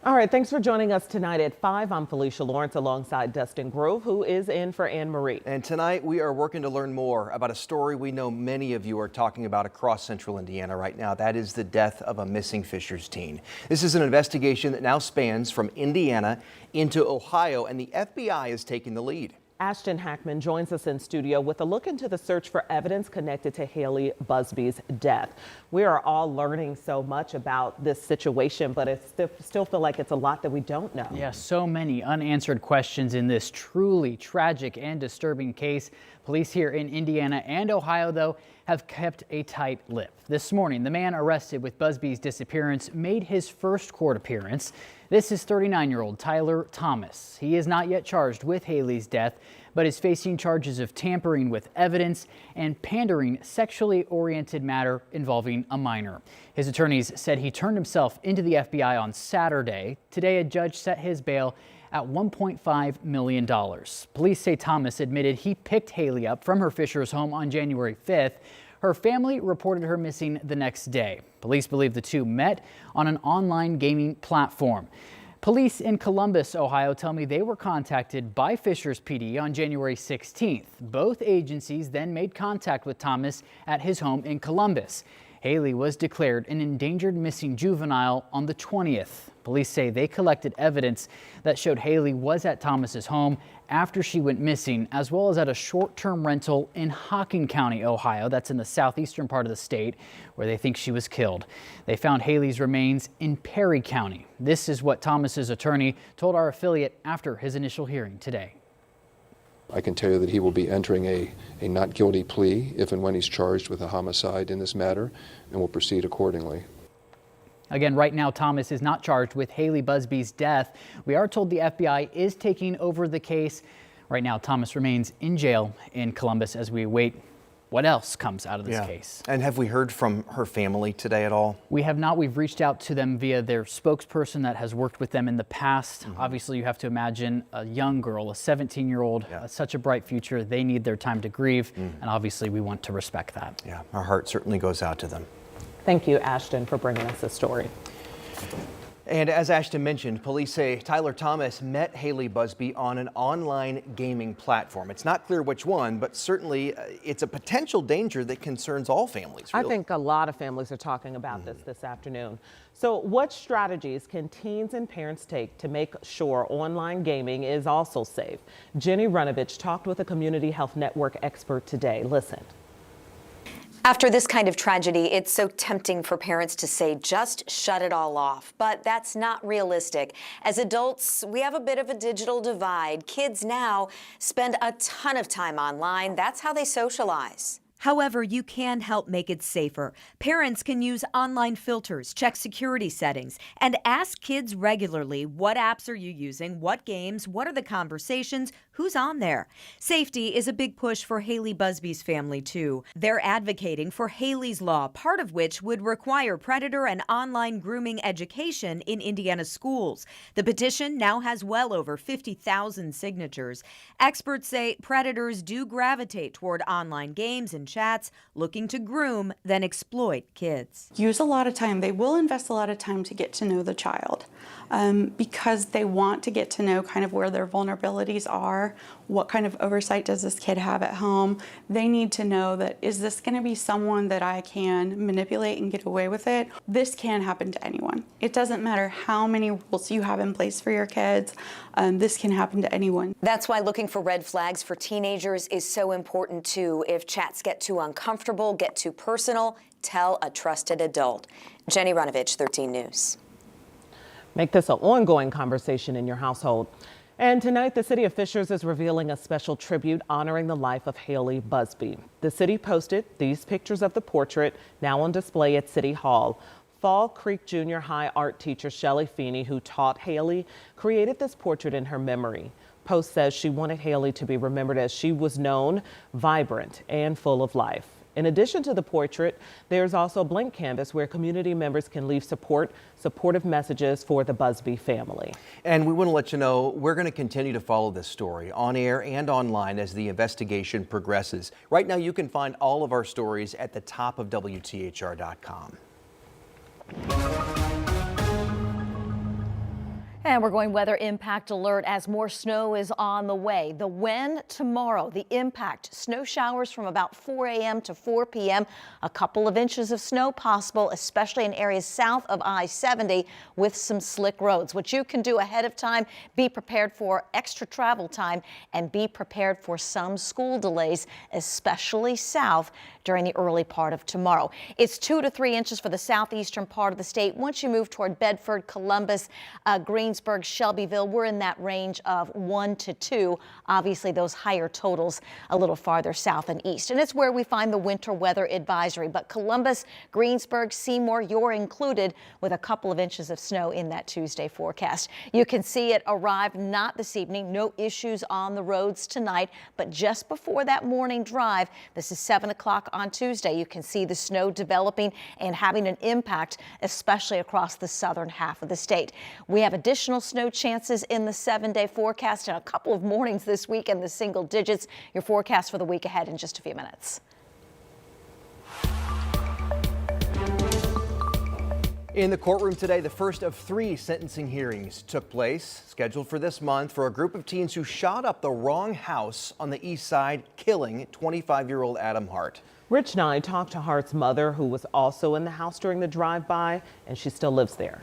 All right, thanks for joining us tonight at 5. I'm Felicia Lawrence alongside Dustin Grove, who is in for Anne Marie. And tonight we are working to learn more about a story we know many of you are talking about across central Indiana right now. That is the death of a missing Fishers teen. This is an investigation that now spans from Indiana into Ohio, and the FBI is taking the lead. Ashton Hackman joins us in studio with a look into the search for evidence connected to Haley Busby's death. We are all learning so much about this situation, but it still feel like it's a lot that we don't know. Yeah, so many unanswered questions in this truly tragic and disturbing case. Police here in Indiana and Ohio, though, have kept a tight lip. This morning, the man arrested with Busby's disappearance made his first court appearance. This is 39-year-old Tyler Thomas. He is not yet charged with Haley's death, but is facing charges of tampering with evidence and pandering sexually oriented matter involving a minor. His attorneys said he turned himself into the FBI on Saturday. Today, a judge set his bail at $1.5 million. Police say Thomas admitted he picked Haley up from her Fishers home on January 5th. Her family reported her missing the next day. Police believe the two met on an online gaming platform. Police in Columbus, Ohio tell me they were contacted by Fishers PD on January 16th. Both agencies then made contact with Thomas at his home in Columbus. Haley was declared an endangered missing juvenile on the 20th. Police say they collected evidence that showed Haley was at Thomas's home after she went missing, as well as at a short-term rental in Hocking County, Ohio. That's in the southeastern part of the state, where they think she was killed. They found Haley's remains in Perry County. This is what Thomas's attorney told our affiliate after his initial hearing today. I can tell you that he will be entering a not guilty plea if and when he's charged with a homicide in this matter, and will proceed accordingly. Again, right now, Thomas is not charged with Haley Busby's death. We are told the FBI is taking over the case. Right now, Thomas remains in jail in Columbus as we await what else comes out of this case. And have we heard from her family today at all? We have not. We've reached out to them via their spokesperson that has worked with them in the past. Obviously, you have to imagine a young girl, a 17-year-old, such a bright future. They need their time to grieve, and obviously we want to respect that. Yeah, our heart certainly goes out to them. Thank you, Ashton, for bringing us this story. And as Ashton mentioned, police say Tyler Thomas met Haley Busby on an online gaming platform. It's not clear which one, but certainly it's a potential danger that concerns all families. Really. I think a lot of families are talking about this afternoon. So what strategies can teens and parents take to make sure online gaming is also safe? Jenny Runovich talked with a community health network expert today. Listen. After this kind of tragedy, it's so tempting for parents to say, just shut it all off. But that's not realistic. As adults, we have a bit of a digital divide. Kids now spend a ton of time online. That's how they socialize. However, you can help make it safer. Parents can use online filters, check security settings, and ask kids regularly, what apps are you using, what games, what are the conversations, who's on there? Safety is a big push for Haley Busby's family, too. They're advocating for Haley's Law, part of which would require predator and online grooming education in Indiana schools. The petition now has well over 50,000 signatures. Experts say predators do gravitate toward online games and chats, looking to groom, then exploit kids. Use a lot of time. They will invest a lot of time to get to know the child because they want to get to know kind of where their vulnerabilities are, what kind of oversight does this kid have at home. They need to know that, is this going to be someone that I can manipulate and get away with it? This can happen to anyone. It doesn't matter how many rules you have in place for your kids. This can happen to anyone. That's why looking for red flags for teenagers is so important too. If chats get too uncomfortable, get too personal, tell a trusted adult. Jenny Runovich, 13 News. Make this an ongoing conversation in your household. And tonight, the city of Fishers is revealing a special tribute honoring the life of Haley Busby. The city posted these pictures of the portrait, now on display at City Hall. Fall Creek Junior High art teacher Shelley Feeney, who taught Haley, created this portrait in her memory. Post says she wanted Haley to be remembered as she was known, vibrant, and full of life. In addition to the portrait, there's also a blank canvas where community members can leave supportive messages for the Busby family. And we want to let you know we're going to continue to follow this story on air and online as the investigation progresses. Right now, you can find all of our stories at the top of WTHR.com. And we're going weather impact alert as more snow is on the way. The when tomorrow, the impact, snow showers from about 4 a.m. to 4 p.m. A couple of inches of snow possible, especially in areas south of I-70 with some slick roads. What you can do ahead of time, be prepared for extra travel time and be prepared for some school delays, especially south during the early part of tomorrow. It's 2 to 3 inches for the southeastern part of the state. Once you move toward Bedford, Columbus, Greensburg, Shelbyville, we're in that range of 1 to 2. Obviously, those higher totals a little farther south and east. And it's where we find the winter weather advisory. But Columbus, Greensburg, Seymour, you're included with a couple of inches of snow in that Tuesday forecast. You can see it arrive not this evening. No issues on the roads tonight. But just before that morning drive, this is 7 o'clock on Tuesday, you can see the snow developing and having an impact, especially across the southern half of the state. We have additional snow chances in the 7-day forecast and a couple of mornings this week in the single digits. Your forecast for the week ahead in just a few minutes. In the courtroom today, the first of 3 sentencing hearings took place, scheduled for this month, for a group of teens who shot up the wrong house on the east side, killing 25-year-old Adam Hart. Rich Nye talked to Hart's mother, who was also in the house during the drive-by, and she still lives there.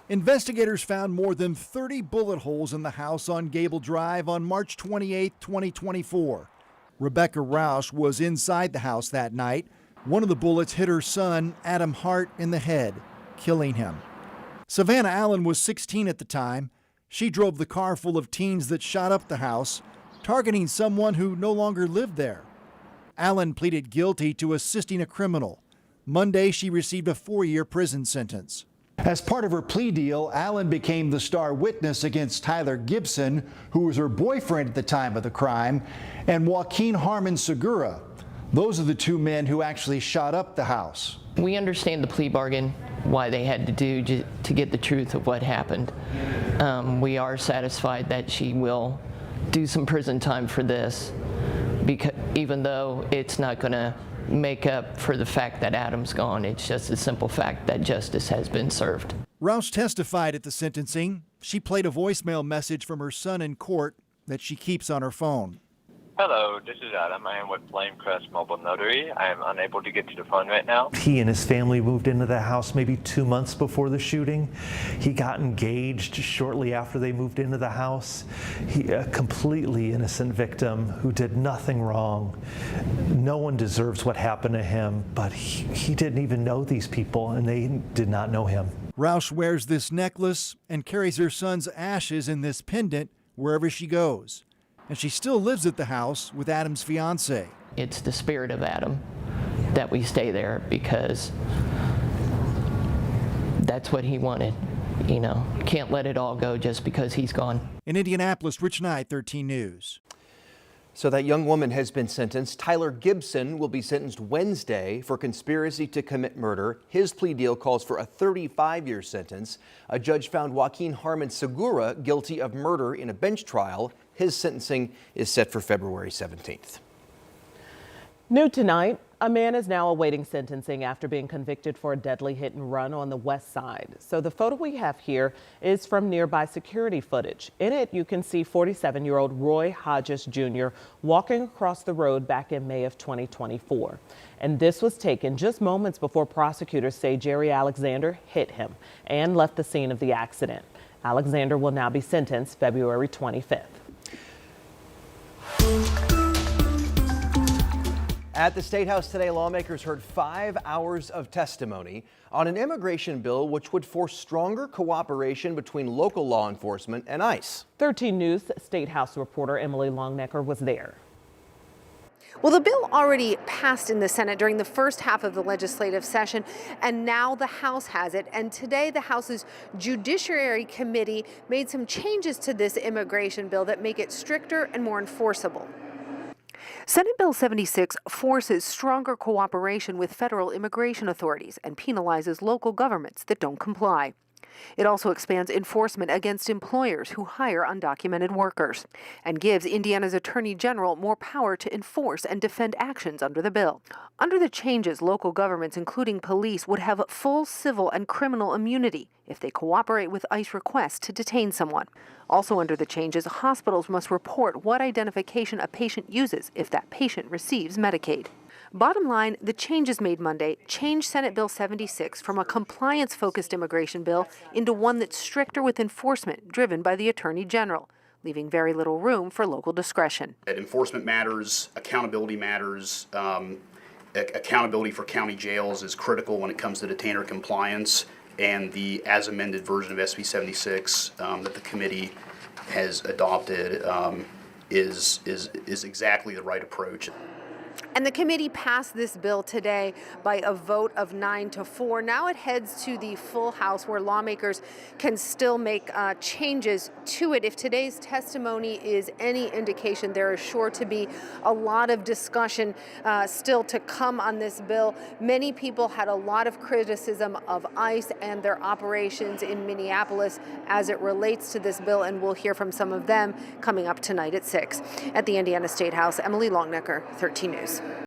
Investigators found more than 30 bullet holes in the house on Gable Drive on March 28, 2024. Rebecca Roush was inside the house that night. One of the bullets hit her son, Adam Hart, in the head, killing him. Savannah Allen was 16 at the time. She drove the car full of teens that shot up the house, targeting someone who no longer lived there. Allen pleaded guilty to assisting a criminal. Monday, she received a 4-year prison sentence. As part of her plea deal, Allen became the star witness against Tyler Gibson, who was her boyfriend at the time of the crime, and Joaquin Harmon Segura. Those are the 2 men who actually shot up the house. We understand the plea bargain, why they had to do to get the truth of what happened. We are satisfied that she will do some prison time for this, because even though it's not going to make up for the fact that Adam's gone, it's just a simple fact that justice has been served. Rouse testified at the sentencing. She played a voicemail message from her son in court that she keeps on her phone. Hello, this is Adam. I am with Flamecrest Mobile Notary. I am unable to get to the phone right now. He and his family moved into the house maybe 2 months before the shooting. He got engaged shortly after they moved into the house. A completely innocent victim who did nothing wrong. No one deserves what happened to him, but he didn't even know these people, and they did not know him. Roush wears this necklace and carries her son's ashes in this pendant wherever she goes. And she still lives at the house with Adam's fiance. It's the spirit of Adam that we stay there, because that's what he wanted. You know, can't let it all go just because he's gone. In Indianapolis, Rich Knight, 13 News. So that young woman has been sentenced. Tyler Gibson will be sentenced Wednesday for conspiracy to commit murder. His plea deal calls for a 35-year sentence. A judge found Joaquin Harmon Segura guilty of murder in a bench trial. His sentencing is set for February 17th. New tonight, a man is now awaiting sentencing after being convicted for a deadly hit and run on the west side. So the photo we have here is from nearby security footage. In it, you can see 47-year-old Roy Hodges Jr. walking across the road back in May of 2024. And this was taken just moments before prosecutors say Jerry Alexander hit him and left the scene of the accident. Alexander will now be sentenced February 25th. At the State House today, lawmakers heard 5 hours of testimony on an immigration bill which would force stronger cooperation between local law enforcement and ICE. 13 News State House reporter Emily Longnecker was there. Well, the bill already passed in the Senate during the first half of the legislative session, and now the House has it. And today, the House's Judiciary Committee made some changes to this immigration bill that make it stricter and more enforceable. Senate Bill 76 forces stronger cooperation with federal immigration authorities and penalizes local governments that don't comply. It also expands enforcement against employers who hire undocumented workers and gives Indiana's Attorney General more power to enforce and defend actions under the bill. Under the changes, local governments, including police, would have full civil and criminal immunity if they cooperate with ICE requests to detain someone. Also under the changes, hospitals must report what identification a patient uses if that patient receives Medicaid. Bottom line, the changes made Monday changed Senate Bill 76 from a compliance-focused immigration bill into one that's stricter with enforcement driven by the Attorney General, leaving very little room for local discretion. Enforcement matters, accountability matters. Accountability for county jails is critical when it comes to detainer compliance, and the as amended version of SB 76 that the committee has adopted is exactly the right approach. And the committee passed this bill today by a vote of 9-4. Now it heads to the full House, where lawmakers can still make changes to it. If today's testimony is any indication, there is sure to be a lot of discussion still to come on this bill. Many people had a lot of criticism of ICE and their operations in Minneapolis as it relates to this bill, and we'll hear from some of them coming up tonight at 6. At the Indiana State House, Emily Longnecker, 13 News.